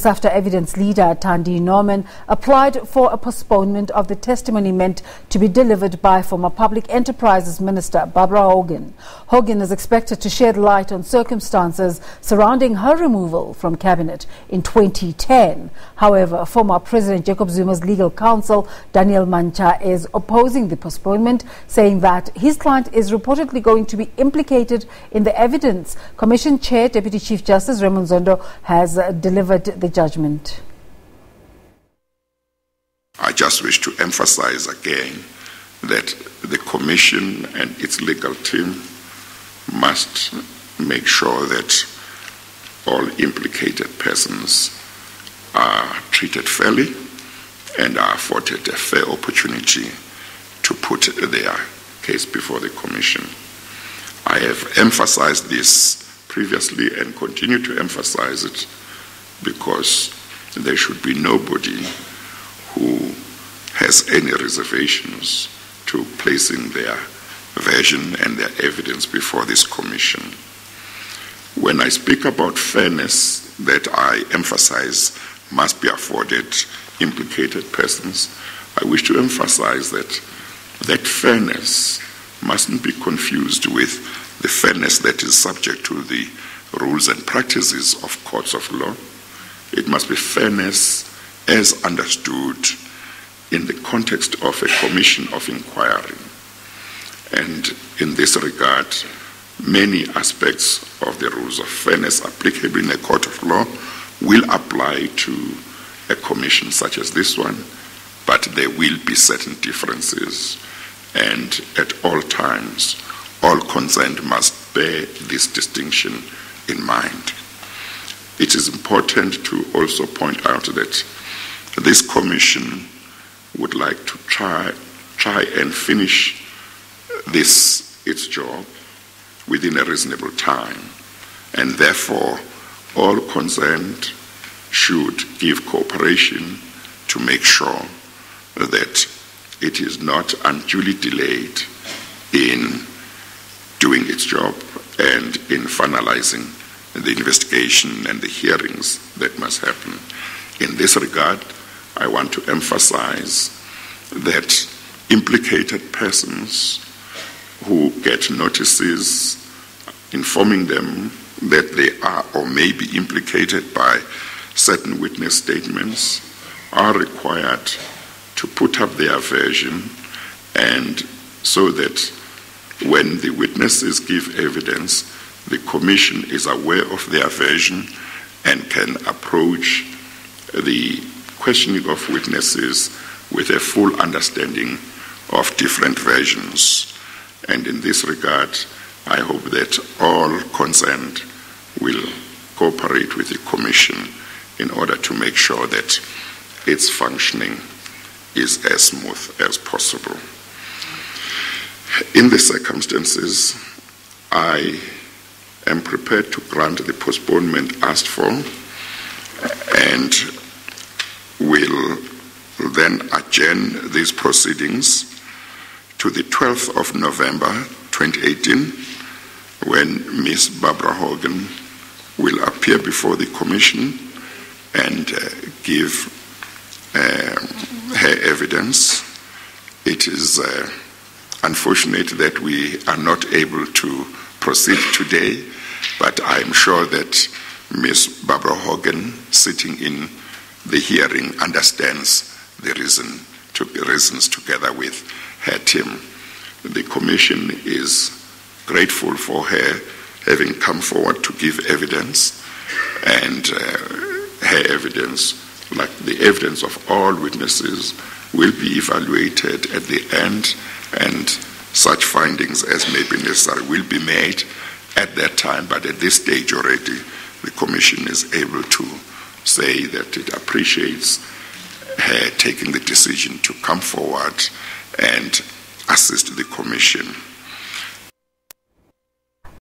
After evidence leader Thandi Norman applied for a postponement of the testimony meant to be delivered by former Public Enterprises Minister Barbara Hogan. Hogan is expected to shed light on circumstances surrounding her removal from cabinet in 2010. However, former President Jacob Zuma's legal counsel Daniel Mancha is opposing the postponement, saying that his client is reportedly going to be implicated in the evidence. Commission Chair Deputy Chief Justice Raymond Zondo has delivered the judgment. I just wish to emphasize again that the Commission and its legal team must make sure that all implicated persons are treated fairly and are afforded a fair opportunity to put their case before the Commission. I have emphasized this previously and continue to emphasize it because there should be nobody who has any reservations to placing their version and their evidence before this commission. When I speak about fairness that I emphasize must be afforded implicated persons, I wish to emphasize that fairness mustn't be confused with the fairness that is subject to the rules and practices of courts of law. It must be fairness as understood in the context of a commission of inquiry. And in this regard, many aspects of the rules of fairness applicable in a court of law will apply to a commission such as this one, but there will be certain differences. And at all times, all concerned must bear this distinction in mind. It is important to also point out that this commission would like to try and finish its job within a reasonable time, and therefore all concerned should give cooperation to make sure that it is not unduly delayed in doing its job and in finalizing the investigation and the hearings that must happen. In this regard, I want to emphasize that implicated persons who get notices informing them that they are or may be implicated by certain witness statements are required to put up their version, and so that when the witnesses give evidence, the commission is aware of their version and can approach the questioning of witnesses with a full understanding of different versions. And in this regard, I hope that all concerned will cooperate with the commission in order to make sure that its functioning is as smooth as possible. In the circumstances, I am prepared to grant the postponement asked for, and will then adjourn these proceedings to the 12th of November 2018, when Ms. Barbara Hogan will appear before the Commission and give her evidence. It is unfortunate that we are not able to proceed today, but I am sure that Ms. Barbara Hogan, sitting in the hearing, understands the reasons together with her team. The Commission is grateful for her having come forward to give evidence, and her evidence, like the evidence of all witnesses, will be evaluated at the end, and such findings as may be necessary will be made at that time. But at this stage already, the Commission is able to say that it appreciates her taking the decision to come forward and assist the Commission